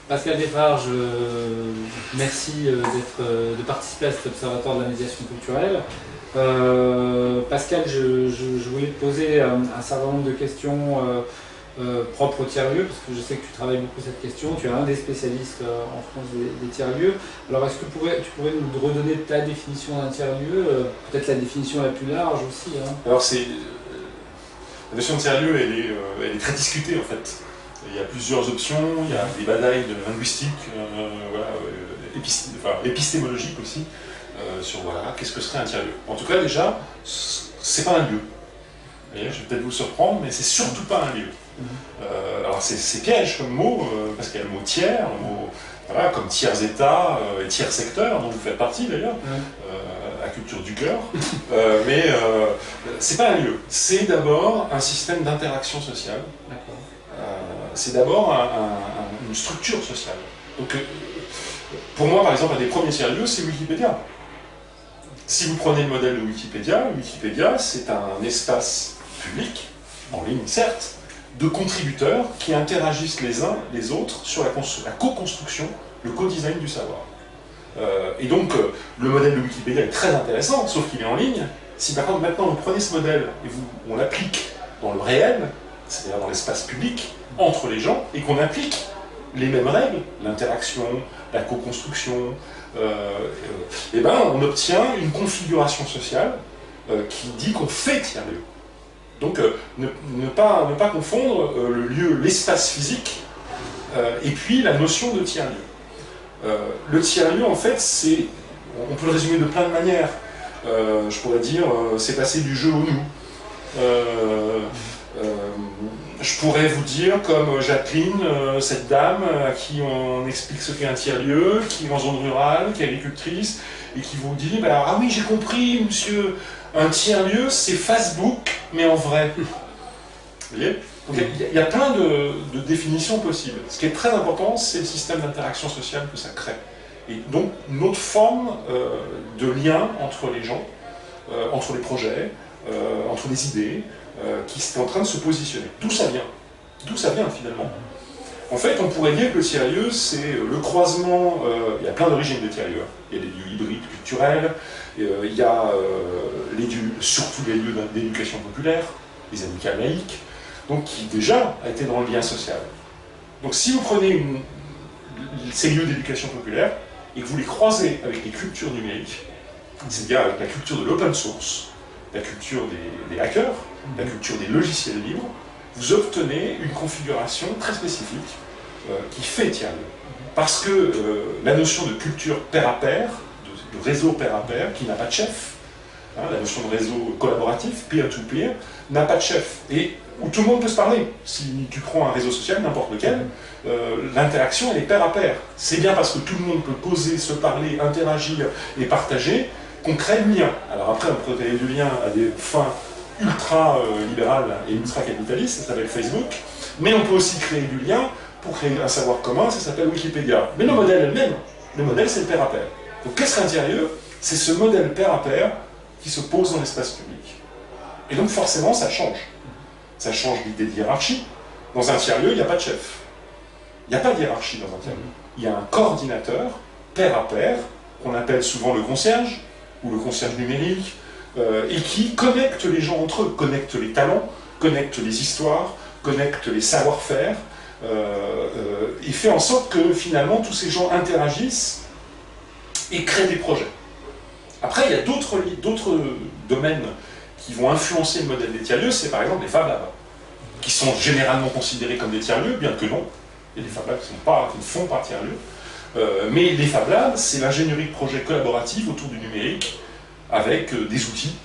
Pascal Desfarges, merci de participer à cet observatoire de la médiation culturelle. Pascal, je voulais te poser un certain nombre de questions propres au tiers-lieu, parce que je sais que tu travailles beaucoup cette question. Tu es un des spécialistes en France des tiers-lieux. Alors, est-ce que tu pourrais nous redonner ta définition d'un tiers-lieu, peut-être la définition la plus large aussi, hein. Alors, la notion de tiers-lieu, elle est très discutée en fait. Il y a plusieurs options, il y a des batailles de linguistique, voilà, épistémologiques aussi, sur voilà, qu'est-ce que serait un tiers-lieu. En tout cas, déjà, c'est pas un lieu. Vous voyez, je vais peut-être vous surprendre, mais c'est surtout pas un lieu. Alors c'est piège comme mot, parce qu'il y a le mot tiers, le mot, voilà, comme tiers-état et tiers-secteur, dont vous faites partie d'ailleurs, à culture du cœur. Mais c'est pas un lieu, c'est d'abord un système d'interaction sociale. C'est d'abord une structure sociale. Donc, pour moi, par exemple, un des premiers tiers-lieux, c'est Wikipédia. Si vous prenez le modèle de Wikipédia, Wikipédia, c'est un espace public, en ligne certes, de contributeurs qui interagissent les uns les autres sur la co-construction, le co-design du savoir. Et donc, le modèle de Wikipédia est très intéressant, sauf qu'il est en ligne. Si par contre, maintenant, vous prenez ce modèle et on l'applique dans le réel, c'est-à-dire dans l'espace public, entre les gens, et qu'on applique les mêmes règles, l'interaction, la co-construction, et ben on obtient une configuration sociale qui dit qu'on fait tiers-lieu. Donc ne pas confondre le lieu, l'espace physique, et puis la notion de tiers-lieu. Le tiers-lieu, en fait, on peut le résumer de plein de manières. Je pourrais dire, c'est passer du jeu au nous. Je pourrais vous dire, comme Jacqueline, cette dame à qui on explique ce qu'est un tiers-lieu, qui est en zone rurale, qui est agricultrice, et qui vous dit, bah, ah oui, j'ai compris, monsieur, un tiers-lieu, c'est Facebook, mais en vrai. Vous voyez? Donc, il y a plein de définitions possibles. Ce qui est très important, c'est le système d'interaction sociale que ça crée. Et donc, une autre forme de lien entre les gens, entre les projets, entre les idées, qui est en train de se positionner. D'où ça vient? D'où ça vient finalement? En fait, on pourrait dire que le tiers-lieu, c'est le croisement. Il y a plein d'origines de tiers-lieu. Il y a des lieux hybrides culturels, il y a surtout les lieux d'éducation populaire, les amicales laïques, donc qui déjà étaient dans le lien social. Donc si vous prenez ces lieux d'éducation populaire et que vous les croisez avec les cultures numériques, c'est-à-dire avec la culture de l'open source, la culture des hackers, la culture des logiciels libres, vous obtenez une configuration très spécifique qui fait tiers-lieu. Parce que la notion de culture pair à pair, de réseau pair à pair, qui n'a pas de chef, hein, la notion de réseau collaboratif, peer-to-peer, n'a pas de chef, et où tout le monde peut se parler. Si tu prends un réseau social, n'importe lequel, l'interaction elle est pair à pair. C'est bien parce que tout le monde peut causer, se parler, interagir et partager qu'on crée le lien. Alors après, on peut créer du lien à des fins ultra-libérales et ultra-capitalistes, ça s'appelle Facebook, mais on peut aussi créer du lien pour créer un savoir commun, ça s'appelle Wikipédia. Mais le modèle est le même. Le modèle, c'est le pair à pair. Donc qu'est-ce qu'un tiers-lieu? C'est ce modèle pair à pair qui se pose dans l'espace public. Et donc forcément, ça change. Ça change l'idée de hiérarchie. Dans un tiers-lieu, il n'y a pas de chef. Il n'y a pas de hiérarchie dans un tiers-lieu. Il y a un coordinateur, pair à pair, qu'on appelle souvent le concierge, ou le concierge numérique, et qui connecte les gens entre eux, connecte les talents, connecte les histoires, connecte les savoir-faire, et fait en sorte que finalement tous ces gens interagissent et créent des projets. Après, il y a d'autres domaines qui vont influencer le modèle des tiers-lieux, c'est par exemple les Fab Labs, qui sont généralement considérés comme des tiers-lieux, bien que non. Il y a des Fab Labs qui ne font pas tiers-lieux. Mais les Fab Labs, c'est l'ingénierie de projet collaborative autour du numérique, avec des outils,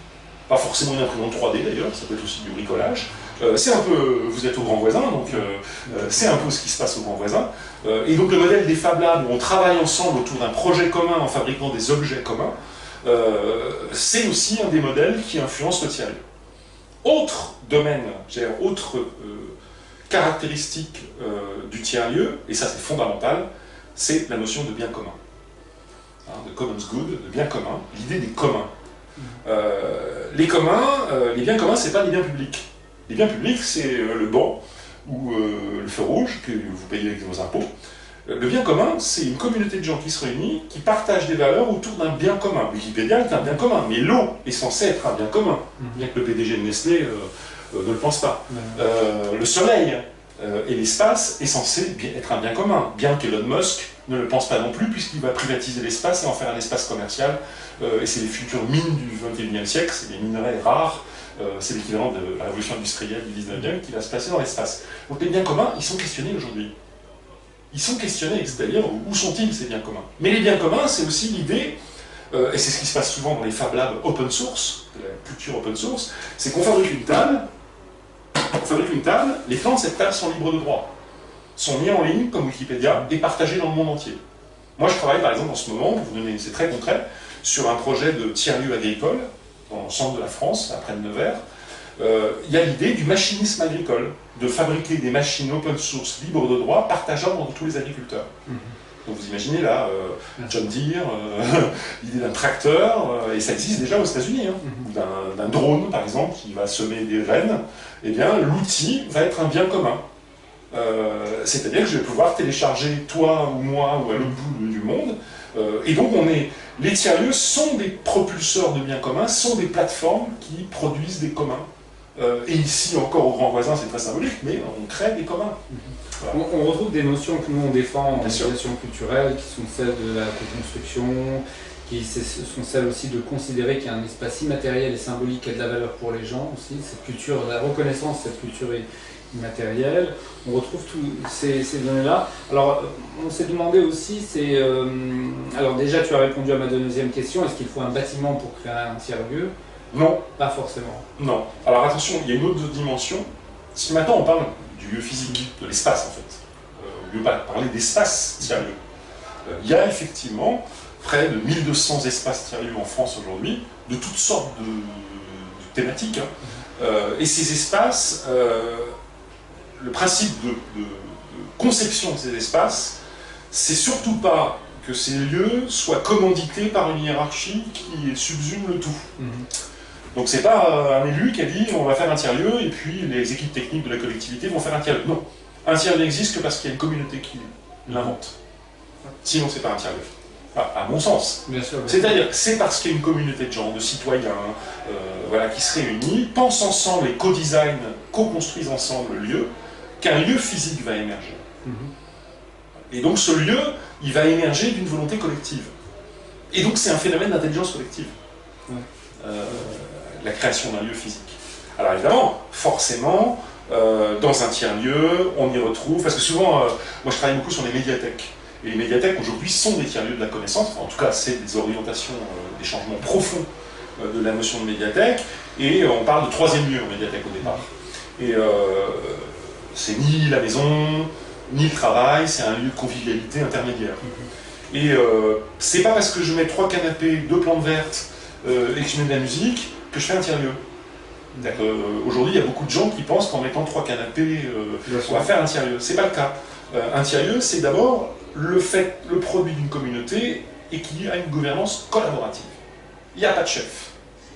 pas forcément une imprimante 3D d'ailleurs, ça peut être aussi du bricolage. C'est un peu, vous êtes au Grand Voisin, donc c'est un peu ce qui se passe au Grand Voisin. Et donc le modèle des Fab Labs, où on travaille ensemble autour d'un projet commun en fabriquant des objets communs, c'est aussi un des modèles qui influence le tiers-lieu. Autre domaine, autre caractéristique du tiers-lieu, et ça c'est fondamental, c'est la notion de bien commun. Hein, de commons good, de bien commun, l'idée des communs. Les biens communs, c'est pas les biens publics. Les biens publics, c'est le banc, ou le le feu rouge que vous payez avec vos impôts. Le bien commun, c'est une communauté de gens qui se réunit, qui partagent des valeurs autour d'un bien commun. Wikipédia est un bien commun, mais l'eau est censée être un bien commun, bien que le PDG de Nestlé ne le pense pas. Le soleil et l'espace est censé être un bien commun, bien qu'Elon Musk ne le pense pas non plus, puisqu'il va privatiser l'espace et en faire un espace commercial. Et c'est les futures mines du XXIe siècle, c'est des minerais rares, c'est l'équivalent de la révolution industrielle du XIXe qui va se passer dans l'espace. Donc les biens communs, ils sont questionnés aujourd'hui. Ils sont questionnés, c'est-à-dire où sont-ils ces biens communs? Mais les biens communs, c'est aussi l'idée, et c'est ce qui se passe souvent dans les Fab Labs open source, de la culture open source, c'est qu'on fabrique une table, les plans de cette table sont libres de droit, sont mis en ligne comme Wikipédia et partagés dans le monde entier. Moi je travaille par exemple en ce moment, pour vous donner, c'est très concret, sur un projet de tiers-lieu agricole, dans le centre de la France, après le Nevers. Il y a l'idée du machinisme agricole, de fabriquer des machines open source libres de droit, partageables entre tous les agriculteurs. Donc vous imaginez là, John Deere, l'idée d'un tracteur, et ça existe déjà aux États-Unis, hein, d'un drone par exemple qui va semer des graines, eh bien l'outil va être un bien commun. C'est-à-dire que je vais pouvoir télécharger toi ou moi ou à l'autre bout du monde, et donc les tiers-lieux sont des propulseurs de biens communs, sont des plateformes qui produisent des communs. Et ici encore au grand voisin, c'est très symbolique, mais on crée des communs. Voilà. On retrouve des notions que nous on défend en médiation culturelle, qui sont celles de la co-construction, qui sont celles aussi de considérer qu'il y a un espace immatériel et symbolique qui a de la valeur pour les gens aussi, cette culture, la reconnaissance de cette culture immatérielle. On retrouve tous ces données-là. Alors, on s'est demandé aussi, alors déjà tu as répondu à ma deuxième question, est-ce qu'il faut un bâtiment pour créer un tiers-lieu? Non. Pas forcément. Non. Alors attention, il y a une autre dimension. Si maintenant on parle du lieu physique, de l'espace en fait, au lieu de parler d'espace tiers-lieu, il y a effectivement près de 1200 espaces tiers-lieux en France aujourd'hui, de toutes sortes de thématiques. Hein. Et ces espaces, le principe de conception de ces espaces, c'est surtout pas que ces lieux soient commandités par une hiérarchie qui subsume le tout. Donc c'est pas un élu qui a dit on va faire un tiers-lieu et puis les équipes techniques de la collectivité vont faire un tiers-lieu. Non, un tiers-lieu n'existe que parce qu'il y a une communauté qui l'invente. Sinon c'est pas un tiers-lieu. Enfin, à mon sens. C'est-à-dire c'est parce qu'il y a une communauté de gens, de citoyens, voilà, qui se réunissent, pensent ensemble et co-designent, co-construisent ensemble le lieu, qu'un lieu physique va émerger. Et donc ce lieu, il va émerger d'une volonté collective. Et donc c'est un phénomène d'intelligence collective. La création d'un lieu physique. Alors évidemment, forcément, dans un tiers-lieu, on y retrouve, parce que souvent, moi je travaille beaucoup sur les médiathèques, et les médiathèques aujourd'hui sont des tiers-lieux de la connaissance, en tout cas c'est des orientations, des changements profonds de la notion de médiathèque, et on parle de troisième lieu en médiathèque au départ. Et c'est ni la maison, ni le travail, c'est un lieu de convivialité intermédiaire. Et c'est pas parce que je mets 3 canapés, 2 plantes vertes, et que je mets de la musique, que je fais un tiers-lieu. Aujourd'hui, il y a beaucoup de gens qui pensent qu'en mettant 3 canapés, on va faire un tiers-lieu. C'est pas le cas. Un tiers-lieu, c'est d'abord le produit d'une communauté et qui a une gouvernance collaborative. Il n'y a pas de chef.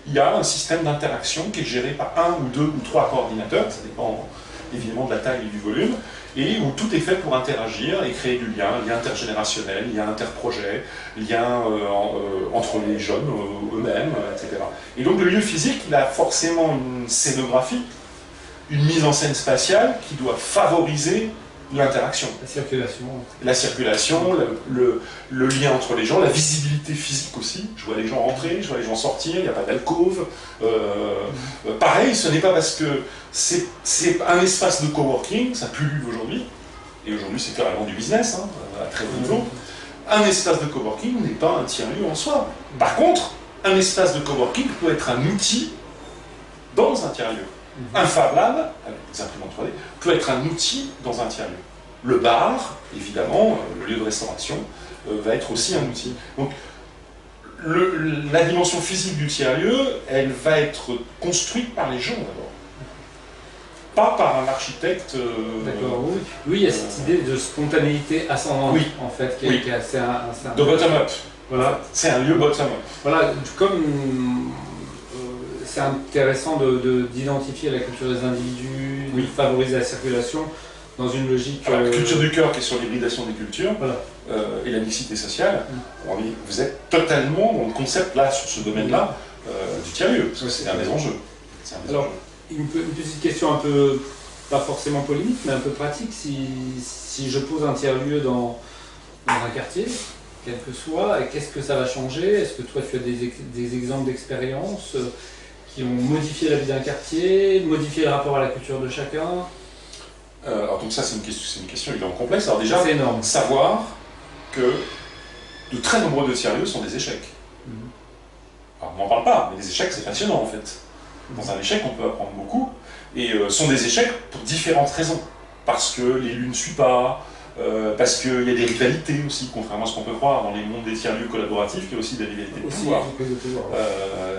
Il y a un système d'interaction qui est géré par 1 ou 2 ou 3 coordinateurs, ça dépend évidemment de la taille et du volume, et où tout est fait pour interagir et créer du lien intergénérationnel, lien interprojet, lien entre les jeunes eux-mêmes, etc. Et donc le lieu physique, il a forcément une scénographie, une mise en scène spatiale qui doit favoriser l'interaction. La circulation, le lien entre les gens, la visibilité physique aussi. Je vois les gens rentrer, je vois les gens sortir, il n'y a pas d'alcôve. Pareil, ce n'est pas parce que c'est un espace de coworking, ça pullule aujourd'hui, et aujourd'hui c'est carrément du business, hein, à très haut niveau. Un espace de coworking n'est pas un tiers-lieu en soi. Par contre, un espace de coworking peut être un outil dans un tiers-lieu. Un Fab Lab, avec des imprimantes 3D, peut être un outil dans un tiers-lieu. Le bar, évidemment, le lieu de restauration, va être aussi un outil. Donc, la dimension physique du tiers-lieu, elle va être construite par les gens d'abord. Pas par un architecte. D'accord, oui. Oui, il y a cette idée de spontanéité ascendante, en fait, qui est assez. De bottom-up. Voilà. C'est un lieu bottom-up. Voilà, comme. C'est intéressant d'identifier la culture des individus, de favoriser la circulation. dans une logique... Alors, la culture du cœur qui est sur l'hybridation des cultures, Voilà. et la mixité sociale, vous êtes totalement dans le concept là, sur ce domaine-là, du tiers-lieu, parce que c'est un des enjeux. Alors, une petite question un peu, pas forcément polémique, mais un peu pratique. Si je pose un tiers-lieu dans un quartier, quel que soit, qu'est-ce que ça va changer? Est-ce que toi tu as des exemples d'expériences qui ont modifié la vie d'un quartier, modifié le rapport à la culture de chacun? Alors donc ça c'est une question évidemment complexe. Alors déjà, c'est énorme. Savoir que de très nombreux de tiers-lieux sont des échecs. Alors, on n'en parle pas, mais les échecs c'est passionnant en fait. Dans un échec on peut apprendre beaucoup, et sont des échecs pour différentes raisons. Parce que l'élu ne suit pas, parce qu'il y a des rivalités aussi, contrairement à ce qu'on peut croire dans les mondes des tiers-lieux collaboratifs, il y a aussi des rivalités de pouvoir.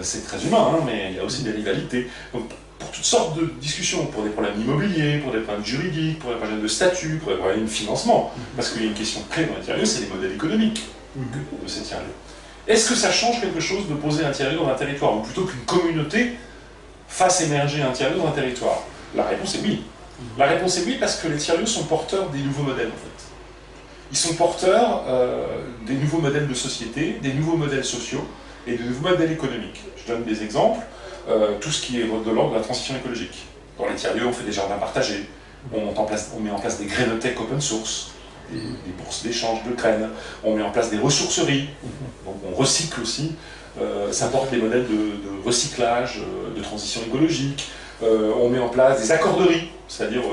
C'est très humain, hein, mais il y a aussi des rivalités. Donc, pour toutes sortes de discussions, pour des problèmes immobiliers, pour des problèmes juridiques, pour des problèmes de statut, pour des problèmes de financement, parce qu'il y a une question clé dans les tiers-lieux, c'est les modèles économiques de ces tiers-lieux. Est-ce que ça change quelque chose de poser un tiers-lieu dans un territoire, ou plutôt qu'une communauté fasse émerger un tiers-lieu dans un territoire? La réponse est oui. La réponse est oui parce que les tiers-lieux sont porteurs des nouveaux modèles en fait. Ils sont porteurs des nouveaux modèles de société, des nouveaux modèles sociaux et de nouveaux modèles économiques. Je donne des exemples. Tout ce qui est de l'ordre de la transition écologique. Dans les tiers-lieux, on fait des jardins partagés, on met en place des grainothèques open source, des bourses d'échange de graines, on met en place des ressourceries, donc on recycle aussi, ça porte les modèles de recyclage, de transition écologique, on met en place des accorderies, c'est-à-dire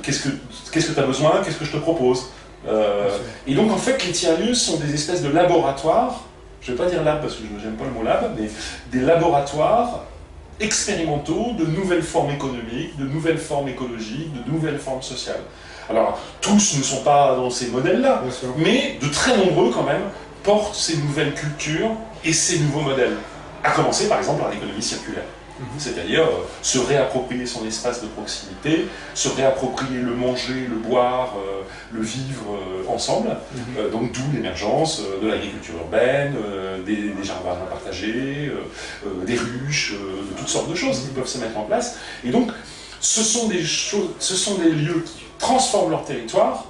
qu'est-ce que tu as besoin, qu'est-ce que je te propose. Et donc en fait les tiers-lieux sont des espèces de laboratoires. Je ne vais pas dire lab parce que je n'aime pas le mot lab, mais des laboratoires expérimentaux de nouvelles formes économiques, de nouvelles formes écologiques, de nouvelles formes sociales. Alors, tous ne sont pas dans ces modèles-là, mais de très nombreux quand même portent ces nouvelles cultures et ces nouveaux modèles. À commencer par exemple par l'économie circulaire. C'est-à-dire se réapproprier son espace de proximité, se réapproprier le manger, le boire, le vivre ensemble. Donc d'où l'émergence de l'agriculture urbaine, des jardins partagés, des ruches, de toutes sortes de choses qui peuvent se mettre en place. Et donc ce sont des lieux qui transforment leur territoire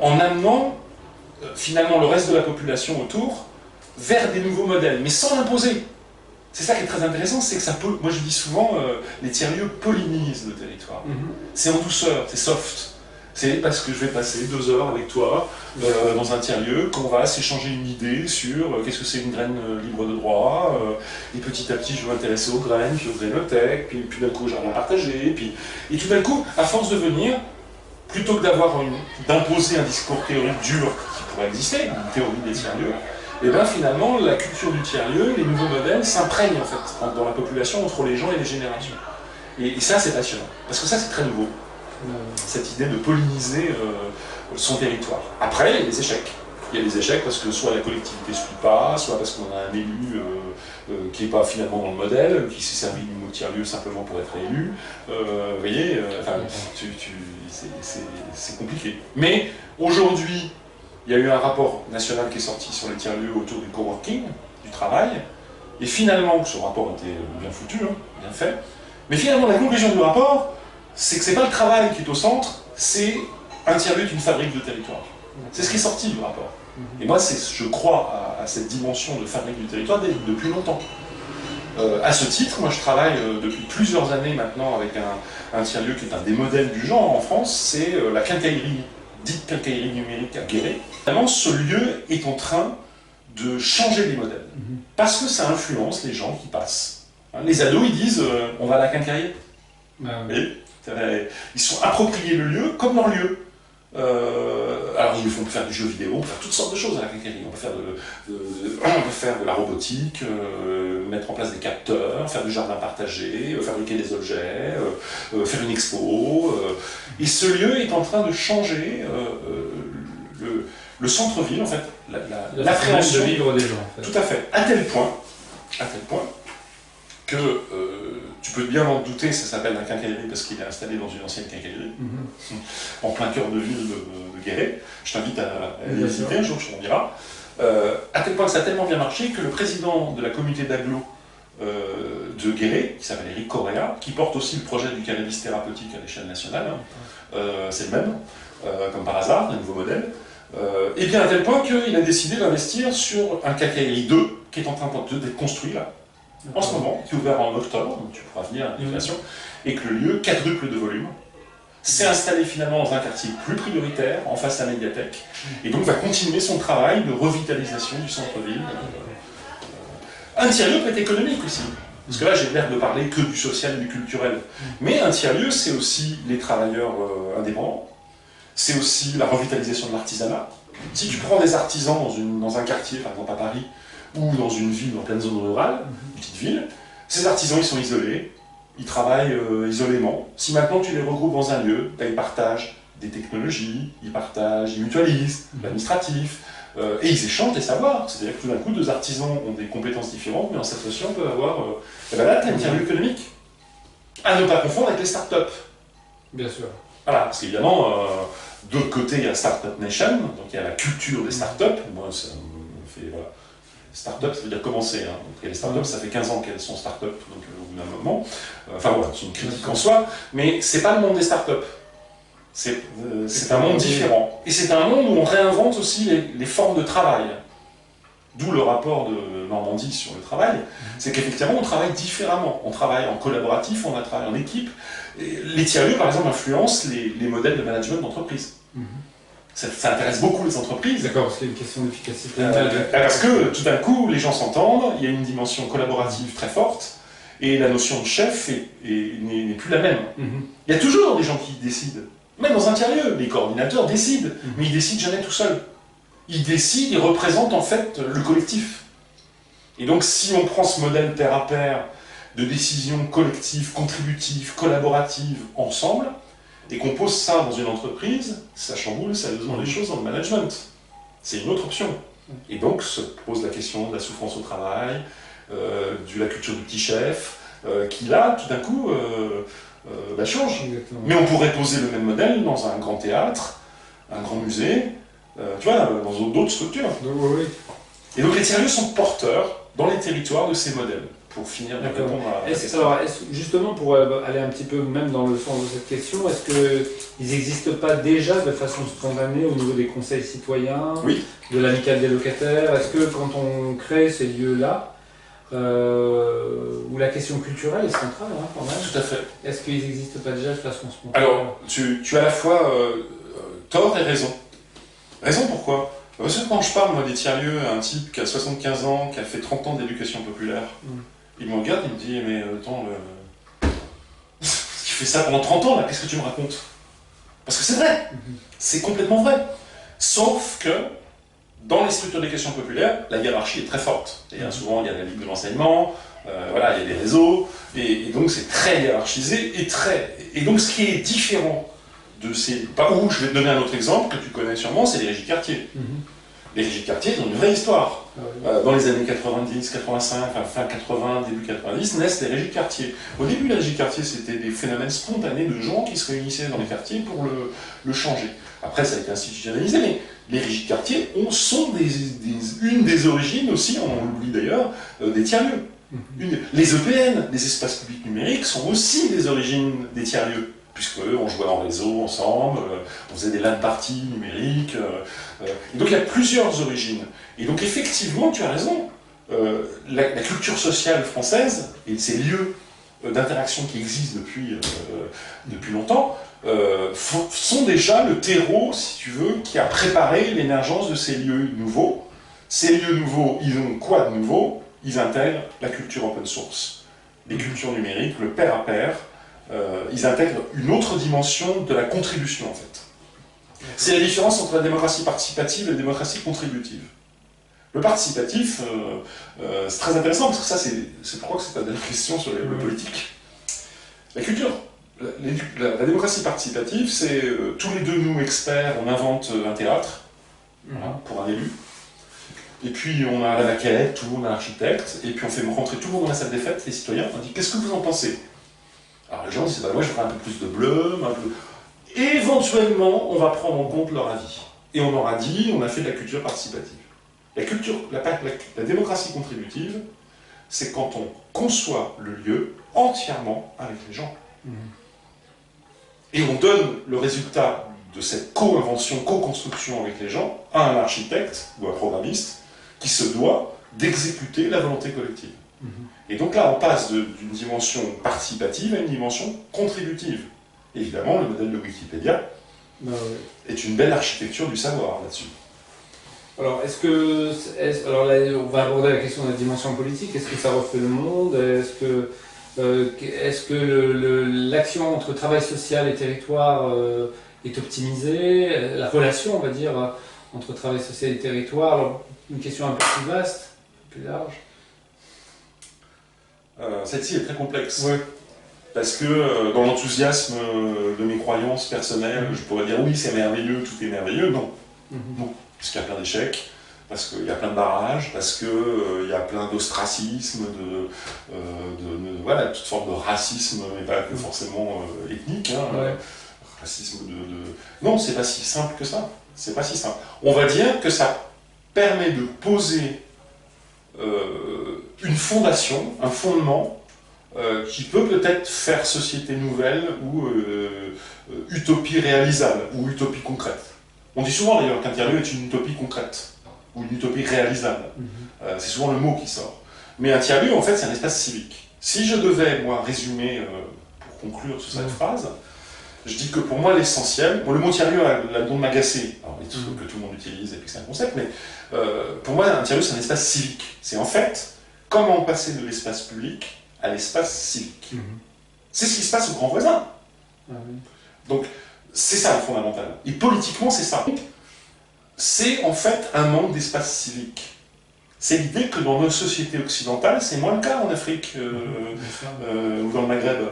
en amenant finalement le reste de la population autour vers des nouveaux modèles, mais sans l'imposer. C'est ça qui est très intéressant, c'est que ça peut, moi je dis souvent, les tiers-lieux pollinisent le territoire. C'est en douceur, c'est soft. C'est parce que je vais passer 2 heures avec toi dans un tiers-lieu qu'on va s'échanger une idée sur qu'est-ce que c'est une graine libre de droit, et petit à petit je vais m'intéresser aux graines, puis aux grainothèques, puis d'un coup j'ai rien partagé, et tout d'un coup, à force de venir, plutôt que d'imposer un discours théorique dur qui pourrait exister, une théorie des tiers-lieux, et bien finalement, la culture du tiers-lieu, les nouveaux modèles s'imprègnent en fait dans la population, entre les gens et les générations. Et ça, c'est passionnant, parce que ça, c'est très nouveau, cette idée de polliniser son territoire. Après, il y a des échecs. Il y a des échecs parce que soit la collectivité ne suit pas, soit parce qu'on a un élu qui n'est pas finalement dans le modèle, qui s'est servi du mot tiers-lieu simplement pour être élu. Vous voyez, c'est compliqué. Mais aujourd'hui, il y a eu un rapport national qui est sorti sur les tiers-lieux autour du coworking, du travail, et finalement, ce rapport était bien foutu, hein, bien fait, mais finalement la conclusion du rapport, c'est que c'est pas le travail qui est au centre, c'est un tiers-lieu est une fabrique de territoire. C'est ce qui est sorti du rapport. Et moi, je crois à cette dimension de fabrique du territoire depuis longtemps. À ce titre, moi je travaille depuis plusieurs années maintenant avec un tiers-lieu qui est un des modèles du genre en France, c'est la quincaillerie, dite quincaillerie numérique à Guéret. Vraiment, ce lieu est en train de changer les modèles. Parce que ça influence les gens qui passent. Les ados, ils disent on va à la quincaillerie. Ils sont appropriés le lieu comme leur lieu. Alors ils font faire du jeu vidéo, on peut faire toutes sortes de choses à la quincaillerie. On peut faire de la robotique, mettre en place des capteurs, faire du jardin partagé, fabriquer des objets, faire une expo. Et ce lieu est en train de changer le centre-ville, en fait, l'appréhension de vivre des gens. En fait. Tout à fait, à tel point que tu peux bien en douter, ça s'appelle la quincaillerie parce qu'il est installé dans une ancienne quincaillerie, en plein cœur de ville de Guéret. Je t'invite à aller visiter un jour, je t'en dirai. À tel point que ça a tellement bien marché que le président de la communauté d'agglo de Guéret, qui s'appelle Éric Correa, qui porte aussi le projet du cannabis thérapeutique à l'échelle nationale. C'est le même, comme par hasard, un nouveau modèle. Et bien à tel point qu'il a décidé d'investir sur un quincaillerie 2 qui est en train d'être construit là, en ce moment, qui est ouvert en octobre, donc tu pourras venir à l'invitation, et que le lieu quadruple de volume. S'est installé finalement dans un quartier plus prioritaire, en face à la médiathèque, et donc va continuer son travail de revitalisation du centre-ville. Un tiers-lieu peut être économique aussi, parce que là j'ai l'air de parler que du social et du culturel, mais un tiers-lieu c'est aussi les travailleurs indépendants, c'est aussi la revitalisation de l'artisanat. Si tu prends des artisans dans un quartier, par exemple à Paris, ou dans une ville en pleine zone rurale, une petite ville, ces artisans ils sont isolés, ils travaillent isolément. Si maintenant tu les regroupes dans un lieu, ils partagent des technologies, ils mutualisent l'administratif, et ils échangent des savoirs. C'est-à-dire que tout d'un coup, deux artisans ont des compétences différentes, mais en s'associant, peuvent avoir... Et bien là, tu as une tiers-lieu économique. À ne pas confondre avec les startups. Bien sûr. Voilà, parce qu'évidemment, de l'autre côté, il y a Startup Nation, donc il y a la culture des startups. Moi, ça me fait... Voilà. Startup, ça veut dire commencer. Hein. Donc, les startups, ça fait 15 ans qu'elles sont startups, donc au bout d'un moment. Enfin voilà, c'est une critique en soi, mais c'est pas le monde des startups. C'est un monde différent. Et c'est un monde où on réinvente aussi les formes de travail. D'où le rapport de Normandie sur le travail. C'est qu'effectivement, on travaille différemment. On travaille en collaboratif, on travaille en équipe. Et les tiers-lieux, par exemple, influencent les modèles de management d'entreprise. Ça intéresse beaucoup les entreprises. D'accord, parce qu'il y a une question d'efficacité. Parce que tout d'un coup, les gens s'entendent, il y a une dimension collaborative très forte, et la notion de chef n'est plus la même. Il y a toujours des gens qui décident. Même dans un tiers-lieu, les coordinateurs décident, mais ils décident jamais tout seuls. Ils décident, ils représentent en fait le collectif. Et donc si on prend ce modèle pair à pair de décision collective, contributive, collaborative, ensemble, et qu'on pose ça dans une entreprise, ça chamboule sérieusement les choses dans le management. C'est une autre option. Et donc se pose la question de la souffrance au travail, de la culture du petit chef, qui là, tout d'un coup, change. Exactement. Mais on pourrait poser le même modèle dans un grand théâtre, un grand musée, tu vois, dans d'autres structures. Oui. Et donc les tiers-lieux sont porteurs dans les territoires de ces modèles, pour finir de répondre à la question. Alors, justement, pour aller un petit peu même dans le sens de cette question, est-ce qu'ils n'existent pas déjà de façon spontanée au niveau des conseils citoyens, de l'amicale des locataires? Est-ce que quand on crée ces lieux-là, où la question culturelle est centrale, hein, quand même, tout à fait. Est-ce qu'ils n'existent pas déjà de façon spontanée? Alors, tu as à la fois tort et raison. Raison pourquoi? Parce que quand je parle moi, des tiers-lieux à un type qui a 75 ans, qui a fait 30 ans d'éducation populaire, il me regarde, il me dit, mais attends, tu fais ça pendant 30 ans, là, qu'est-ce que tu me racontes? Parce que c'est vrai, c'est complètement vrai. Sauf que, dans les structures d'éducation populaire, la hiérarchie est très forte. Et souvent, il y a la ligue de l'enseignement, voilà, il y a des réseaux, et donc c'est très hiérarchisé, et donc ce qui est différent de ces... Où je vais te donner un autre exemple que tu connais sûrement, c'est les régies de quartier. Les régies de quartier, ils ont une vraie histoire. Dans les années 90, 85, enfin fin 80, début 90, naissent les régies de quartier. Au début, les régies de quartier, c'était des phénomènes spontanés de gens qui se réunissaient dans les quartiers pour le changer. Après, ça a été institutionnalisé, mais les régies de quartier sont une des origines aussi, on l'oublie d'ailleurs, des tiers-lieux. Les EPN, les espaces publics numériques, sont aussi des origines des tiers-lieux, puisqu'on jouait en réseau ensemble, on faisait des LAN parties numériques. Et donc il y a plusieurs origines. Et donc effectivement, tu as raison, la culture sociale française et ces lieux d'interaction qui existent depuis longtemps sont déjà le terreau, si tu veux, qui a préparé l'émergence de ces lieux nouveaux. Ces lieux nouveaux, ils ont quoi de nouveau? Ils intègrent la culture open source, les cultures numériques, le pair à pair. Ils intègrent une autre dimension de la contribution, en fait. C'est la différence entre la démocratie participative et la démocratie contributive. Le participatif, c'est très intéressant, parce que ça, c'est pourquoi c'est ta dernière question sur le politique. La culture, la démocratie participative, c'est tous les deux, nous, experts, on invente un théâtre, voilà, pour un élu. Et puis on a la maquette, tout le monde a l'architecte, et puis on fait rentrer tout le monde dans la salle des fêtes, les citoyens, on dit « Qu'est-ce que vous en pensez ?» Alors les gens disent, moi je voudrais un peu plus de bleu, un peu... Éventuellement, on va prendre en compte leur avis. Et on aura dit, on a fait de la culture participative. La démocratie contributive, c'est quand on conçoit le lieu entièrement avec les gens. Et on donne le résultat de cette co-invention, co-construction avec les gens à un architecte ou un programmiste qui se doit d'exécuter la volonté collective. Et donc là, on passe d'une dimension participative à une dimension contributive. Évidemment, le modèle de Wikipédia est une belle architecture du savoir là-dessus. Alors, alors là, on va aborder la question de la dimension politique. Est-ce que ça refait le monde? Est-ce que l'action entre travail social et territoire est optimisée? La relation, on va dire, entre travail social et territoire. Alors, une question un peu plus vaste, plus large. Celle-ci est très complexe. Ouais. Parce que dans l'enthousiasme de mes croyances personnelles, je pourrais dire oui, c'est merveilleux, tout est merveilleux. Non. Non. Puisqu'il y a plein d'échecs, parce qu'il y a plein de barrages, parce qu'il y a plein d'ostracisme, voilà, toute forme de racisme, et pas que forcément ethnique. Racisme Non, c'est pas si simple que ça. C'est pas si simple. On va dire que ça permet de poser une fondation, un fondement, qui peut peut-être faire société nouvelle ou utopie réalisable, ou utopie concrète. On dit souvent d'ailleurs qu'un tiers-lieu est une utopie concrète, ou une utopie réalisable. C'est souvent le mot qui sort. Mais un tiers-lieu, en fait, c'est un espace civique. Si je devais, moi, résumer, pour conclure sur cette phrase, je dis que pour moi, l'essentiel, le mot tiers-lieu a le don de m'agacer, alors des trucs que tout le monde utilise et que c'est un concept, mais pour moi, un tiers-lieu, c'est un espace civique. C'est en fait comment passer de l'espace public à l'espace civique. C'est ce qui se passe au grand voisin. Donc, c'est ça le fondamental. Et politiquement, c'est ça. C'est en fait un manque d'espace civique. C'est l'idée que dans nos sociétés occidentales, c'est moins le cas en Afrique ou dans le Maghreb.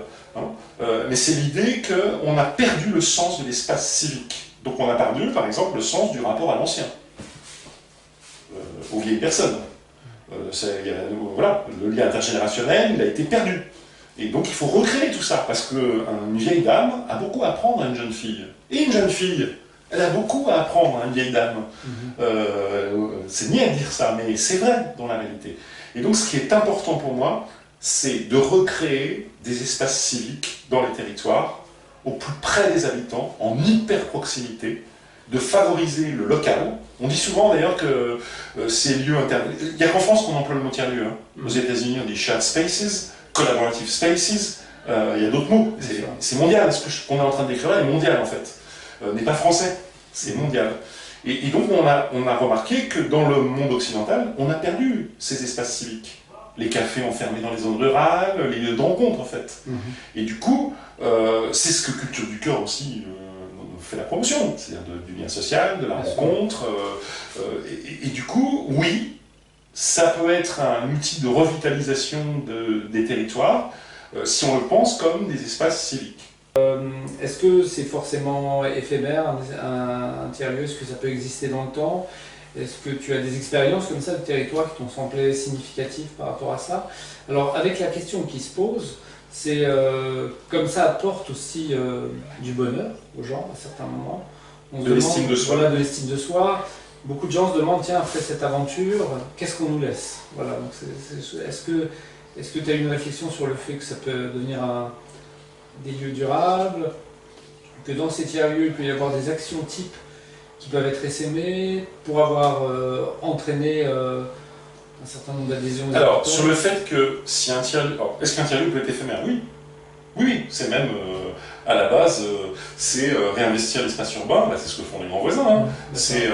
Mais c'est l'idée qu'on a perdu le sens de l'espace civique. Donc on a perdu, par exemple, le sens du rapport à l'ancien, aux vieilles personnes. Voilà, le lien intergénérationnel, il a été perdu. Et donc il faut recréer tout ça, parce qu'une vieille dame a beaucoup à apprendre à une jeune fille. Et une jeune fille, elle a beaucoup à apprendre à une vieille dame. C'est niais à dire ça, mais c'est vrai dans la réalité. Et donc ce qui est important pour moi, c'est de recréer des espaces civiques dans les territoires, au plus près des habitants, en hyper proximité, de favoriser le local. On dit souvent d'ailleurs que ces lieux internes... Il n'y a qu'en France qu'on emploie le mot tiers-lieu. Aux États-Unis, on dit shared spaces, collaborative spaces, il y a d'autres mots. C'est mondial. Ce qu'on est en train de décrire là est mondial en fait. N'est pas français, c'est mondial. Et donc on a remarqué que dans le monde occidental, on a perdu ces espaces civiques. Les cafés enfermés dans les zones rurales, les lieux de rencontre en fait. Et du coup, c'est ce que Culture du Cœur aussi fait la promotion, c'est-à-dire du lien social, de la rencontre. Et du coup, oui, ça peut être un outil de revitalisation des territoires si on le pense comme des espaces civiques. Est-ce que c'est forcément éphémère, un tiers-lieu? Est-ce que ça peut exister dans le temps? Est-ce que tu as des expériences comme ça de territoires qui t'ont semblé significatives par rapport à ça? Alors, avec la question qui se pose, c'est comme ça apporte aussi du bonheur aux gens à certains moments. De l'estime de soi. Voilà, de l'estime de soi. Beaucoup de gens se demandent, tiens, après cette aventure, qu'est-ce qu'on nous laisse? Voilà, donc est-ce que tu as une réflexion sur le fait que ça peut devenir des lieux durables, que dans ces tiers-lieux, il peut y avoir des actions types qui peuvent être essaimées pour avoir entraîné un certain nombre d'adhésions? Alors, sur le fait que si un tiers-lieu... Est-ce qu'un tiers-lieu peut être éphémère? Oui. Oui, c'est même, à la base, c'est réinvestir l'espace urbain, c'est ce que font les grands voisins. C'est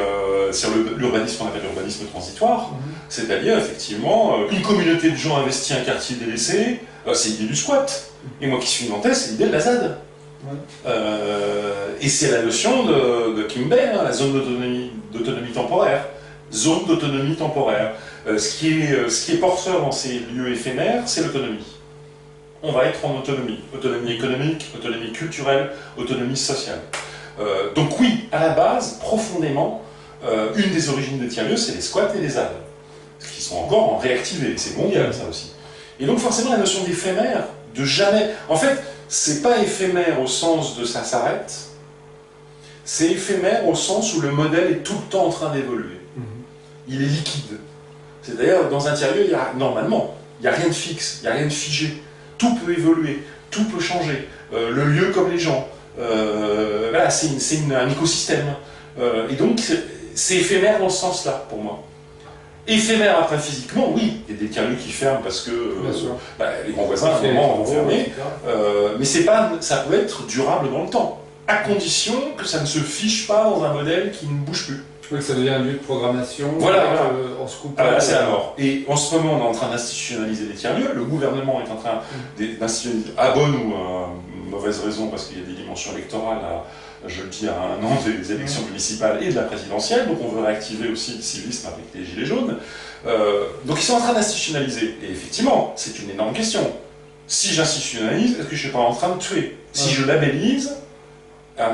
l'urbanisme qu'on appelle l'urbanisme transitoire, c'est-à-dire, effectivement, une communauté de gens investit un quartier délaissé, c'est l'idée du squat. Et moi qui suis nantais, c'est l'idée de la ZAD. Et c'est la notion de Kimbé, la zone d'autonomie temporaire. Zone d'autonomie temporaire. Ce qui est porteur dans ces lieux éphémères, c'est l'autonomie. On va être en autonomie. Autonomie économique, autonomie culturelle, autonomie sociale. Donc oui, à la base, profondément, une des origines des tiers-lieux, c'est les squats et les ZAD, qui sont encore en réactivés. C'est mondial, ça aussi. Et donc forcément, la notion d'éphémère, de jamais... En fait, c'est pas éphémère au sens de ça s'arrête, c'est éphémère au sens où le modèle est tout le temps en train d'évoluer. Il est liquide. C'est d'ailleurs, dans un tiers-lieu, normalement, Il n'y a rien de fixe, il n'y a rien de figé. Tout peut évoluer, tout peut changer. Le lieu comme les gens. Voilà, c'est un écosystème. Et donc, c'est éphémère dans ce sens-là, pour moi. Éphémère après physiquement, oui, il y a des tiers-lieux qui ferment parce que les grands voisins, à un moment, vont fermer. Mais ça peut être durable dans le temps, à condition que ça ne se fiche pas dans un modèle qui ne bouge plus. Oui, que ça devient un lieu de programmation. Voilà. On se coupe. Là, c'est la mort. Et en ce moment, on est en train d'institutionnaliser les tiers-lieux. Le gouvernement est en train d'institutionnaliser, à bonne ou à mauvaise raison, parce qu'il y a des dimensions électorales, je le dis, à un an des élections municipales et de la présidentielle. Donc on veut réactiver aussi le civisme avec les gilets jaunes. Donc ils sont en train d'institutionnaliser. Et effectivement, c'est une énorme question. Si j'institutionnalise, est-ce que je ne suis pas en train de tuer? Si je labellise,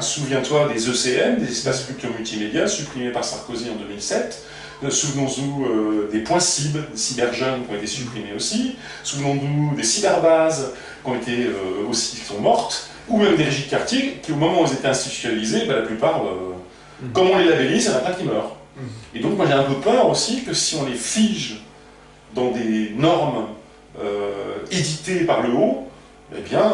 souviens-toi des ECM, des espaces culture multimédia, supprimés par Sarkozy en 2007. Souvenons-nous des points cibles, des cyberjeunes qui ont été supprimés aussi. Souvenons-nous des cyberbases qui ont été qui sont mortes. Ou même des régies de quartier qui, au moment où ils étaient institutionnalisés, la plupart, comme on les labellise, il y en a plein qui meurent. Et donc moi j'ai un peu peur aussi que si on les fige dans des normes éditées par le haut, eh bien,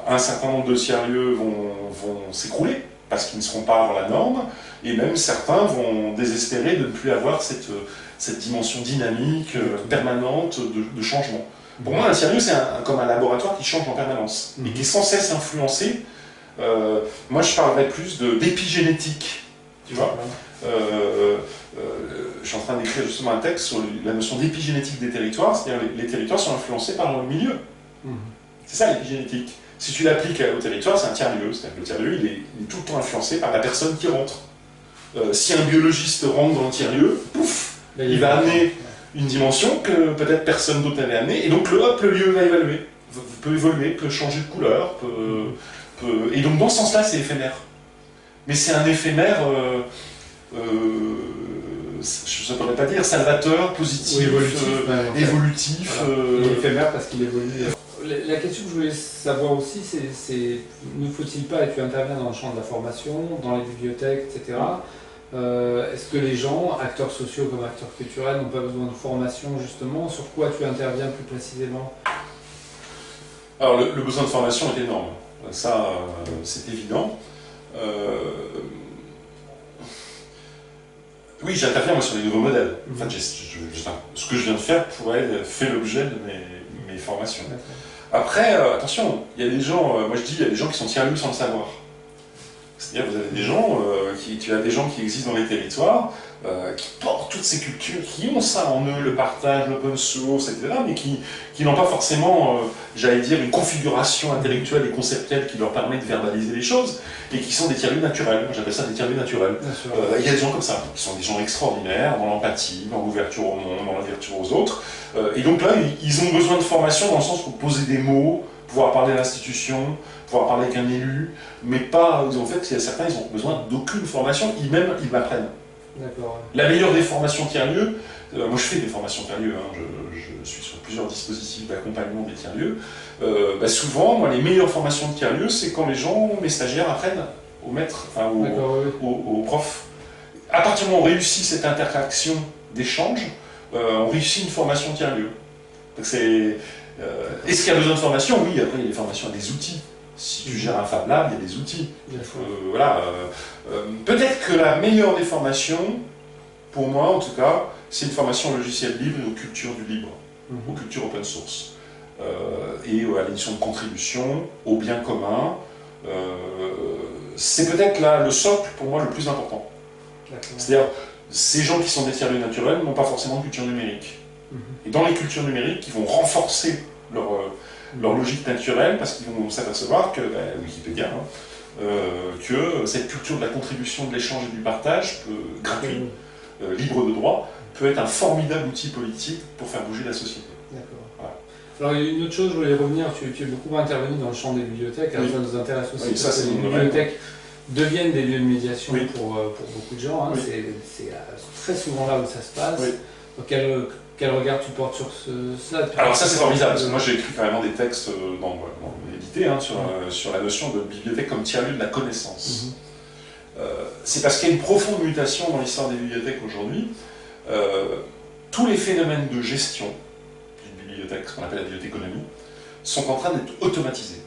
un certain nombre de tiers-lieux vont s'écrouler parce qu'ils ne seront pas avant la norme, et même certains vont désespérer de ne plus avoir cette dimension dynamique, permanente de changement. Pour moi, un tiers-lieu, c'est comme un laboratoire qui change en permanence et qui est sans cesse influencé. Moi, je parlerais plus d'épigénétique, tu vois. Je suis en train d'écrire justement un texte sur la notion d'épigénétique des territoires, c'est-à-dire les territoires sont influencés par leur milieu. C'est ça l'épigénétique. Si tu l'appliques au territoire, c'est un tiers-lieu. C'est-à-dire que le tiers-lieu, il est tout le temps influencé par la personne qui rentre. Si un biologiste rentre dans le tiers-lieu, pouf, il va amener une dimension que peut-être personne d'autre n'avait amenée, et donc le lieu va évoluer, peut changer de couleur, et donc dans ce sens-là, c'est éphémère. Mais c'est un éphémère, je ne pourrais pas dire, salvateur, positif, évolutif. Il est éphémère parce qu'il évolue. La question que je voulais savoir aussi, c'est ne faut-il pas, et tu interviens dans le champ de la formation, dans les bibliothèques, etc., est-ce que les gens, acteurs sociaux comme acteurs culturels, n'ont pas besoin de formation justement? Sur quoi tu interviens plus précisément? Alors le besoin de formation est énorme, ça c'est évident. Oui, j'interviens moi sur les nouveaux modèles. En fait, ce que je viens de faire fait l'objet de mes formations. Après, attention, il y a des gens, moi je dis, il y a des gens qui sont tiers-lieux sans le savoir. C'est-à-dire vous avez des gens, tu as des gens qui existent dans les territoires, qui portent toutes ces cultures, qui ont ça en eux, le partage, l'open source, etc., mais qui n'ont pas forcément, j'allais dire, une configuration intellectuelle et conceptuelle qui leur permet de verbaliser les choses, et qui sont des tiers-lieux naturels. Moi j'appelle ça des tiers-lieux naturels. Il y a des gens comme ça, qui sont des gens extraordinaires, dans l'empathie, dans l'ouverture au monde, dans l'ouverture aux autres, et donc là, ils ont besoin de formation dans le sens pour poser des mots, pouvoir parler à l'institution, pouvoir parler avec un élu, mais pas, en fait, il y a certains, ils n'ont besoin d'aucune formation, ils m'apprennent. La meilleure des formations tiers-lieux, moi je fais des formations tiers-lieux, je suis sur plusieurs dispositifs d'accompagnement des tiers-lieux, souvent, moi, les meilleures formations de tiers-lieux, c'est quand les gens, mes stagiaires, apprennent aux maîtres, enfin, aux profs. À partir du moment où on réussit cette interaction d'échange, on réussit une formation tiers-lieu. Est-ce qu'il y a besoin de formation? Oui, après il y a des formations à des outils. Si tu gères un Fab Lab, il y a des outils. Peut-être que la meilleure des formations, pour moi en tout cas, c'est une formation au logiciel libre et aux cultures du libre, aux cultures open source, et à l'édition de contribution, au bien commun. C'est peut-être là le socle pour moi le plus important. C'est-à-dire, ces gens qui sont des tiers-lieux naturels n'ont pas forcément de culture numérique. Et dans les cultures numériques, ils vont renforcer leur logique naturelle parce qu'ils vont s'apercevoir que, Wikipédia, que cette culture de la contribution, de l'échange et du partage, gratuit, libre de droit, peut être un formidable outil politique pour faire bouger la société. Voilà. Alors il y a une autre chose, je voulais revenir, tu es beaucoup intervenu dans le champ des bibliothèques, alors ça nous intéresse aussi, parce que les bibliothèques deviennent des lieux de médiation pour beaucoup de gens, hein. C'est très souvent là où ça se passe. Donc, quel regard tu portes sur ça? Alors ça c'est formidable, parce que moi j'ai écrit carrément des textes édités sur la notion de bibliothèque comme tiers-lieu de la connaissance. C'est parce qu'il y a une profonde mutation dans l'histoire des bibliothèques aujourd'hui. Tous les phénomènes de gestion d'une bibliothèques, ce qu'on appelle la bibliothéconomie, sont en train d'être automatisées.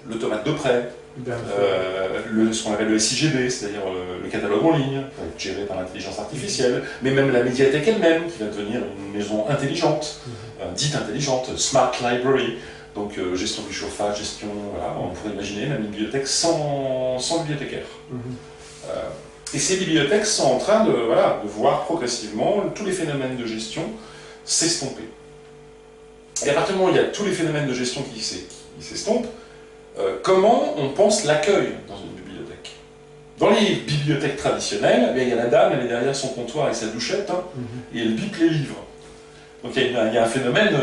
L'automate de prêt, ce qu'on appelle le SIGB, c'est-à-dire le catalogue en ligne, va être géré par l'intelligence artificielle, mais même la médiathèque elle-même, qui va devenir une maison intelligente, dite intelligente, Smart Library, donc gestion du chauffage, gestion, voilà, on pourrait imaginer même une bibliothèque sans bibliothécaire. Et ces bibliothèques sont en train de voir progressivement tous les phénomènes de gestion s'estomper. Et à partir du moment où il y a tous les phénomènes de gestion qui s'estompent, comment on pense l'accueil dans une bibliothèque? Dans les bibliothèques traditionnelles, il y a la dame, elle est derrière son comptoir avec sa douchette, et elle pipe les livres. Donc il y a un phénomène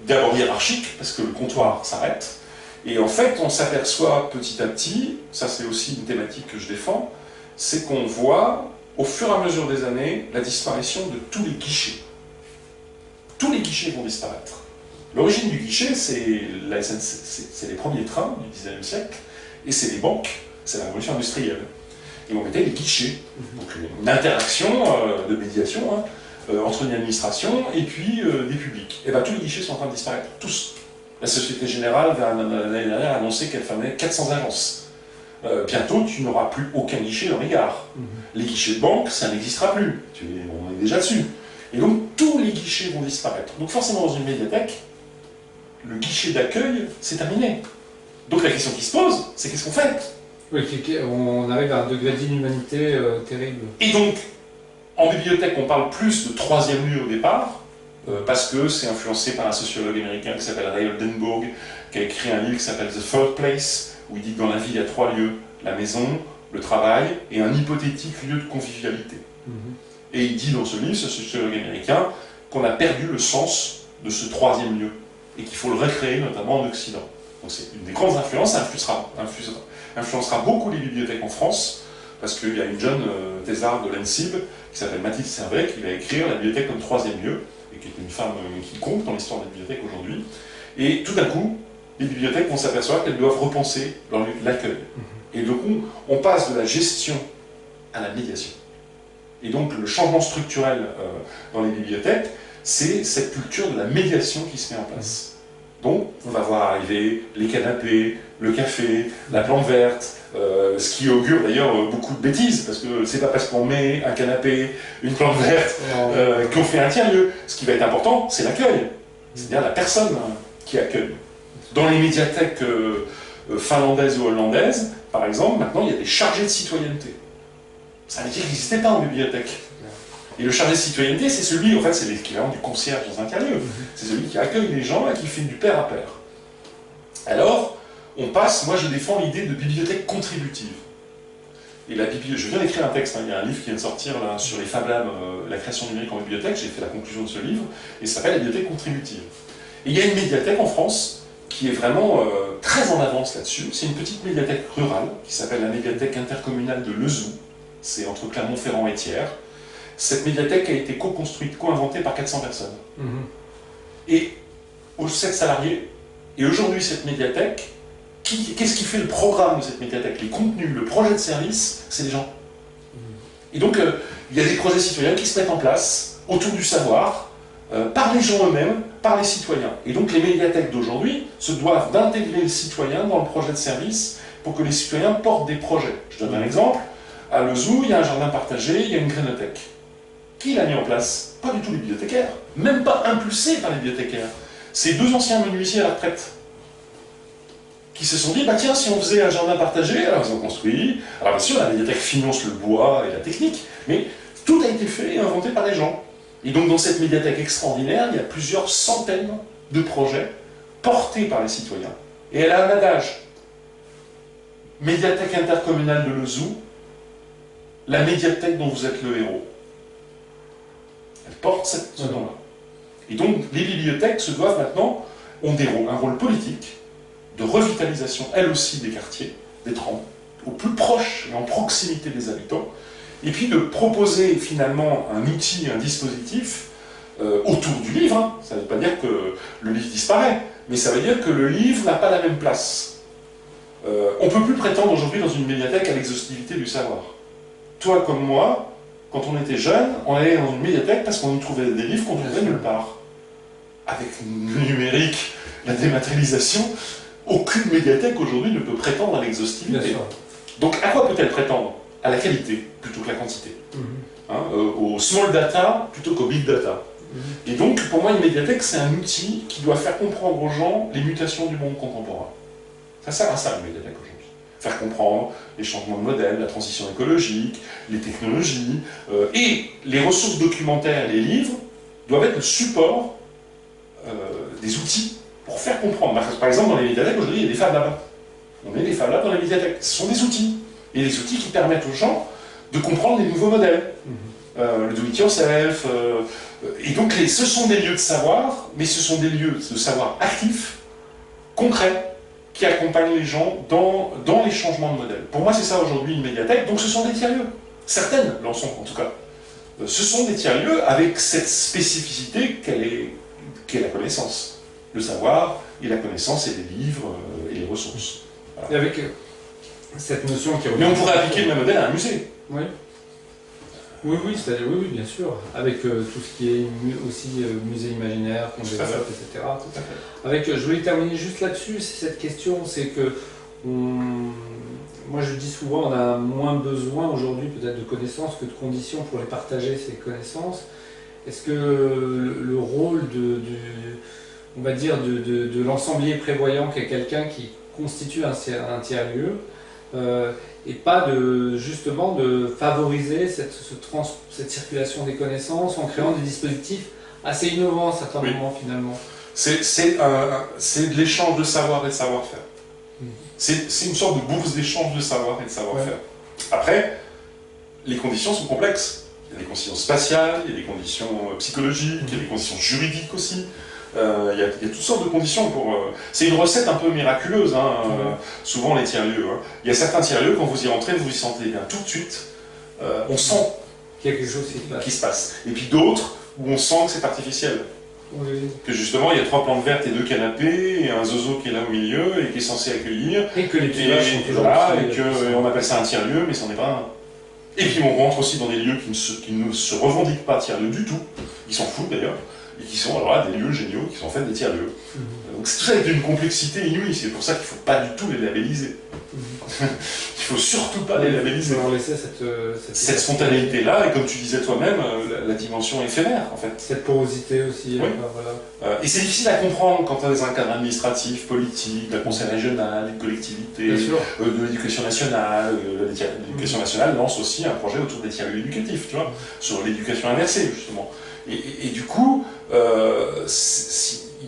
d'abord hiérarchique, parce que le comptoir s'arrête, et en fait on s'aperçoit petit à petit, ça c'est aussi une thématique que je défends, c'est qu'on voit au fur et à mesure des années la disparition de tous les guichets. Tous les guichets vont disparaître. L'origine du guichet, c'est les premiers trains du XIXe siècle, et c'est les banques, c'est la révolution industrielle. Et on mettait les guichets, donc une interaction de médiation entre une administration et puis des publics. Et bien tous les guichets sont en train de disparaître, tous. La Société Générale, l'année dernière, a annoncé qu'elle fermait 400 agences. Bientôt, tu n'auras plus aucun guichet dans les gares. Les guichets de banque, ça n'existera plus. On est déjà dessus. Et donc, tous les guichets vont disparaître. Donc forcément, dans une médiathèque, le guichet d'accueil, c'est terminé. Donc la question qui se pose, c'est qu'est-ce qu'on fait? Oui, on arrive à un degré d'inhumanité terrible. Et donc, en bibliothèque, on parle plus de troisième lieu au départ, parce que c'est influencé par un sociologue américain qui s'appelle Ray Oldenburg, qui a écrit un livre qui s'appelle The Third Place, où il dit que dans la vie, il y a trois lieux: la maison, le travail et un hypothétique lieu de convivialité. Et il dit dans ce livre, ce sociologue américain, qu'on a perdu le sens de ce troisième lieu, et qu'il faut le recréer, notamment en Occident. Donc c'est une des grandes influences, ça influencera beaucoup les bibliothèques en France, parce qu'il y a une jeune thésarde de l'ENSIB, qui s'appelle Mathilde Servet, qui va écrire la bibliothèque comme troisième lieu, et qui est une femme qui compte dans l'histoire des bibliothèques aujourd'hui. Et tout d'un coup, les bibliothèques vont s'apercevoir qu'elles doivent repenser leur lieu d'accueil. Et donc on passe de la gestion à la médiation. Et donc le changement structurel dans les bibliothèques, c'est cette culture de la médiation qui se met en place. Donc on va voir arriver les canapés, le café, la plante verte, ce qui augure d'ailleurs beaucoup de bêtises, parce que c'est pas parce qu'on met un canapé, une plante verte, qu'on fait un tiers-lieu. Ce qui va être important, c'est l'accueil, c'est-à-dire la personne qui accueille. Dans les médiathèques finlandaises ou hollandaises, par exemple, maintenant il y a des chargés de citoyenneté. Ça veut dire qu'il n'existait pas en bibliothèque. Et le chargé de citoyenneté, c'est celui, en fait, c'est l'équivalent du concierge dans un tiers-lieu. C'est celui qui accueille les gens et qui fait du pair à pair. Alors, on passe, moi je défends l'idée de bibliothèque contributive. Et je viens d'écrire un texte, il y a un livre qui vient de sortir là, sur les Fab Labs, la création numérique en bibliothèque, j'ai fait la conclusion de ce livre, et ça s'appelle la bibliothèque contributive. Et il y a une médiathèque en France qui est vraiment très en avance là-dessus. C'est une petite médiathèque rurale qui s'appelle la médiathèque intercommunale de Lezoux. C'est entre Clermont-Ferrand et Thiers. Cette médiathèque a été co-construite, co-inventée par 400 personnes. Et aux 7 salariés. Et aujourd'hui, cette médiathèque, qu'est-ce qui fait le programme de cette médiathèque? Les contenus, le projet de service, c'est les gens. Et donc, il y a des projets citoyens qui se mettent en place autour du savoir, par les gens eux-mêmes, par les citoyens. Et donc, les médiathèques d'aujourd'hui se doivent d'intégrer le citoyen dans le projet de service pour que les citoyens portent des projets. Je donne un exemple. À Lezoux, il y a un jardin partagé, il y a une grénothèque. Qui l'a mis en place? Pas du tout les bibliothécaires, même pas impulsé par les bibliothécaires. C'est deux anciens menuisiers à la retraite qui se sont dit, bah tiens, si on faisait un jardin partagé, alors ils ont construit. Alors bien sûr, la médiathèque finance le bois et la technique, mais tout a été fait et inventé par les gens. Et donc dans cette médiathèque extraordinaire, il y a plusieurs centaines de projets portés par les citoyens. Et elle a un adage. Médiathèque intercommunale de Lezoux, la médiathèque dont vous êtes le héros. Elle porte ce nom-là. Et donc, les bibliothèques se doivent maintenant, ont un rôle politique de revitalisation, elles aussi, des quartiers, d'être au plus proche et en proximité des habitants, et puis de proposer finalement un outil, un dispositif autour du livre. Ça ne veut pas dire que le livre disparaît, mais ça veut dire que le livre n'a pas la même place. On ne peut plus prétendre aujourd'hui dans une médiathèque à l'exhaustivité du savoir. Toi comme moi, quand on était jeune, on allait dans une médiathèque parce qu'on y trouvait des livres qu'on trouvait nulle part. Avec le numérique, la dématérialisation, aucune médiathèque aujourd'hui ne peut prétendre à l'exhaustivité. Donc à quoi peut-elle prétendre? À la qualité plutôt que la quantité. Au small data plutôt qu'au big data. Et donc pour moi une médiathèque c'est un outil qui doit faire comprendre aux gens les mutations du monde contemporain. Ça sert à ça une médiathèque aujourd'hui. Faire comprendre les changements de modèle, la transition écologique, les technologies, et les ressources documentaires et les livres doivent être le support des outils pour faire comprendre. Par exemple, dans les médiathèques, aujourd'hui, il y a des Fab Labs. On met des Fab Labs dans les médiathèques. Ce sont des outils. Et des outils qui permettent aux gens de comprendre les nouveaux modèles. Le do-it-yourself. Et donc, ce sont des lieux de savoir, mais ce sont des lieux de savoir actifs, concrets, qui accompagnent les gens dans les changements de modèle. Pour moi, c'est ça aujourd'hui une médiathèque. Donc, ce sont des tiers-lieux. Certaines l'en sont, en tout cas. Ce sont des tiers-lieux avec cette spécificité qu'est la connaissance. Le savoir et la connaissance et les livres et les ressources. Voilà. Et avec cette notion qui... Mais on pourrait appliquer le même modèle à un musée. Oui. Oui, c'est-à-dire, oui, bien sûr. Avec tout ce qui est aussi musée imaginaire, qu'on développe, etc. Tout à fait. Avec, je voulais terminer juste là-dessus, c'est cette question, c'est que moi je dis souvent, on a moins besoin aujourd'hui peut-être de connaissances que de conditions pour les partager, ces connaissances. Est-ce que le rôle on va dire, de l'ensemblier prévoyant, qui est quelqu'un qui constitue un tiers-lieu, et pas justement de favoriser cette circulation des connaissances en créant des dispositifs assez innovants à certains moments finalement. C'est de l'échange de savoir et de savoir-faire. C'est une sorte de bourse d'échange de savoir et de savoir-faire. Après, les conditions sont complexes. Il y a des conditions spatiales, il y a des conditions psychologiques, il y a des conditions juridiques aussi. Il y a toutes sortes de conditions pour... C'est une recette un peu miraculeuse, souvent les tiers-lieux. Il y a certains tiers-lieux, quand vous y rentrez, vous y sentez bien tout de suite. On sent qu'il y a quelque chose qui se passe. Et puis d'autres, où on sent que c'est artificiel. Que justement, il y a 3 plantes vertes et 2 canapés, et un zozo qui est là au milieu, et qui est censé accueillir. Et que les pillages sont toujours et on appelle ça un tiers-lieu, mais c'en est pas un. Et puis on rentre aussi dans des lieux qui ne se revendiquent pas tiers-lieux du tout. Ils s'en foutent d'ailleurs. Et qui sont alors là des lieux géniaux, qui sont en fait des tiers-lieux. Donc tout ça est d'une complexité inouïe, c'est pour ça qu'il ne faut pas du tout les labelliser. Il ne faut surtout pas les labelliser. Il faut leur laisser cette spontanéité-là, et comme tu disais toi-même, la dimension éphémère en fait. Cette porosité aussi. Oui. Voilà. Et c'est difficile à comprendre quand on est dans un cadre administratif, politique, d'un conseil régional, d'une collectivité, de l'éducation nationale. L'éducation nationale lance aussi un projet autour des tiers-lieux éducatifs, tu vois, sur l'éducation inversée justement. Et du coup, il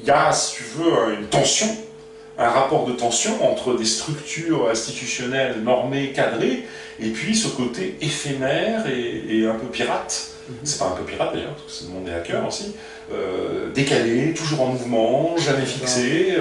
y a, si tu veux, une tension, un rapport de tension entre des structures institutionnelles normées, cadrées, et puis ce côté éphémère et un peu pirate. C'est pas un peu pirate d'ailleurs, parce que c'est le monde des hackers aussi. Décalé, toujours en mouvement, jamais fixé.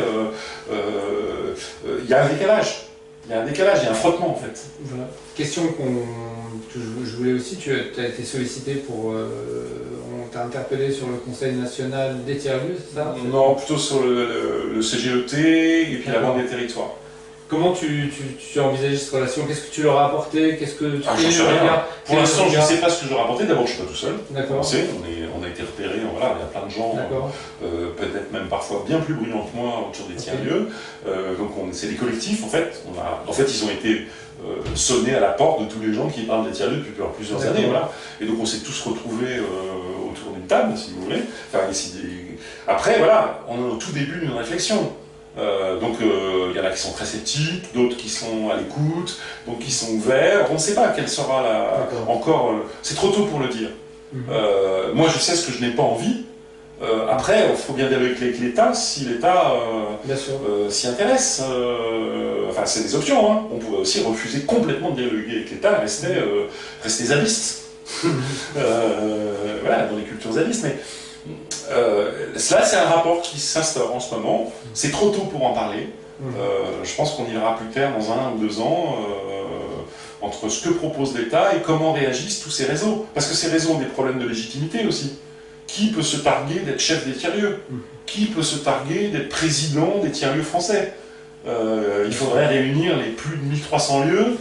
Il y a un décalage. Il y a un frottement en fait. Voilà. Question que je voulais aussi, tu as été sollicité pour... on t'a interpellé sur le Conseil national des tiers-lieux, c'est ça? Non, plutôt sur le CGET et puis la Banque des territoires. Comment tu envisages cette relation? Qu'est-ce que tu leur as apporté? Qu'est-ce que tu j'en sais rien. Pour l'instant, je ne sais pas ce que je leur ai apporté. D'abord, je ne suis pas tout seul. D'accord. On a été repérés, voilà, il y a plein de gens, peut-être même parfois bien plus brillants que moi autour des tiers-lieux. Donc c'est des collectifs en fait. En fait, ils ont été sonnés à la porte de tous les gens qui parlent des tiers-lieux depuis plusieurs années. Voilà. Et donc on s'est tous retrouvés autour d'une table, si vous voulez. Enfin, après, voilà, on est au tout début d'une réflexion. Donc il y en a qui sont très sceptiques, d'autres qui sont à l'écoute, d'autres qui sont ouverts. On ne sait pas quelle sera encore... c'est trop tôt pour le dire. Moi je sais ce que je n'ai pas envie. Après, il faut bien dialoguer avec l'État si l'État s'y intéresse. Enfin, c'est des options. Hein. On pourrait aussi refuser complètement de dialoguer avec l'État et rester zadiste. Voilà, dans les cultures zadistes. Mais là, c'est un rapport qui s'instaure en ce moment. C'est trop tôt pour en parler. Je pense qu'on y verra plus clair dans 1 ou 2 ans entre ce que propose l'État et comment réagissent tous ces réseaux. Parce que ces réseaux ont des problèmes de légitimité aussi. Qui peut se targuer d'être chef des tiers-lieux? Qui peut se targuer d'être président des tiers-lieux français? Il faudrait réunir les plus de 1300 lieux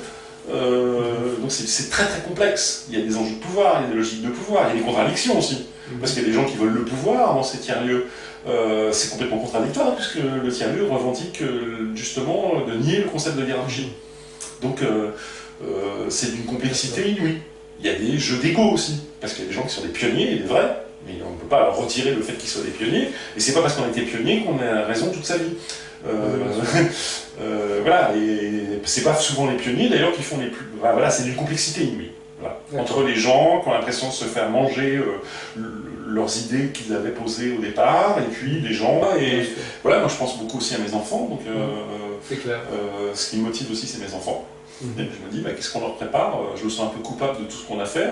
Donc c'est très très complexe. Il y a des enjeux de pouvoir, il y a des logiques de pouvoir, il y a des contradictions aussi. Parce qu'il y a des gens qui veulent le pouvoir dans ces tiers-lieux. C'est complètement contradictoire, puisque le tiers-lieu revendique justement de nier le concept de hiérarchie. Donc c'est d'une complexité inouïe. Il y a des jeux d'ego aussi, parce qu'il y a des gens qui sont des pionniers, des vrais, mais on ne peut pas leur retirer le fait qu'ils soient des pionniers, et c'est pas parce qu'on a été pionnier qu'on a raison toute sa vie. Voilà, et c'est pas souvent les pionniers d'ailleurs qui font les plus... Voilà, c'est d'une complexité inouïe. Voilà. Entre les gens qui ont l'impression de se faire manger leurs idées qu'ils avaient posées au départ, et puis des gens, et voilà, moi je pense beaucoup aussi à mes enfants, donc c'est clair. Ce qui me motive aussi c'est mes enfants. Et je me dis, bah, qu'est-ce qu'on leur prépare? Je me sens un peu coupable de tout ce qu'on a fait.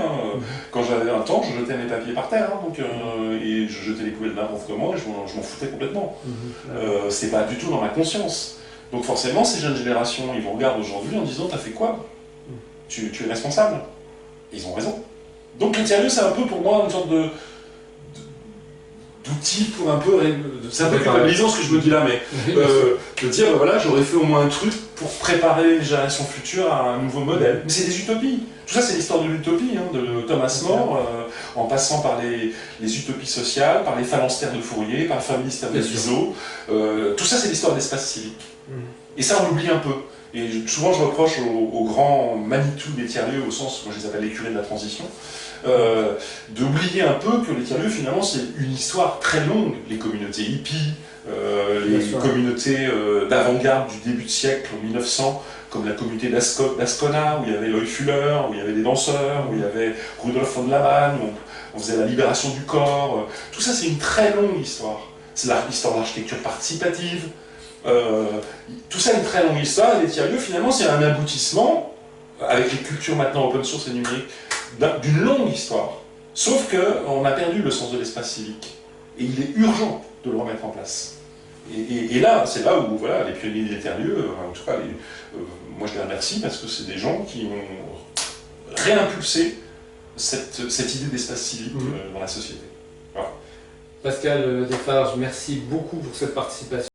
Quand j'avais un temps, je jetais mes papiers par terre, et je jetais les poubelles n'importe comment, et je m'en foutais complètement. C'est pas du tout dans ma conscience. Donc forcément, ces jeunes générations, ils vous regardent aujourd'hui en disant, t'as fait quoi? Tu es responsable? Et ils ont raison. Donc le tiers-lieu, c'est un peu pour moi une sorte d'outil pour un peu... C'est un peu culpabilisant ce que je me dis là, mais de dire, bah, voilà, j'aurais fait au moins un truc pour préparer les générations futures à un nouveau modèle. Mais c'est des utopies. Tout ça, c'est l'histoire de l'utopie, de Thomas More, en passant par les utopies sociales, par les phalanstères de Fourier, par le familistère de Guizot. Tout ça, c'est l'histoire de l'espace civique. Et ça, on l'oublie un peu. Et souvent, je reproche aux grands Manitou des tiers-lieux, au sens, moi je les appelle les curés de la transition, d'oublier un peu que les tiers-lieux, finalement, c'est une histoire très longue. Les communautés hippies, les communautés d'avant-garde du début de siècle, en 1900, comme la communauté d'Ascona, où il y avait Loïc Fuller, où il y avait des danseurs, où il y avait Rudolf von Laban, où on faisait la libération du corps. Tout ça, c'est une très longue histoire. C'est l'histoire de l'architecture participative. Tout ça est une très longue histoire, et les tiers-lieux, finalement, c'est un aboutissement, avec les cultures maintenant open source et numériques, d'une longue histoire. Sauf qu'on a perdu le sens de l'espace civique. Et il est urgent de le remettre en place. Et là, c'est là où voilà, les pionniers des tiers-lieux, en tout cas, moi je les remercie parce que c'est des gens qui ont réimpulsé cette idée d'espace civique dans la société. Voilà. Pascal Desfarges, merci beaucoup pour cette participation.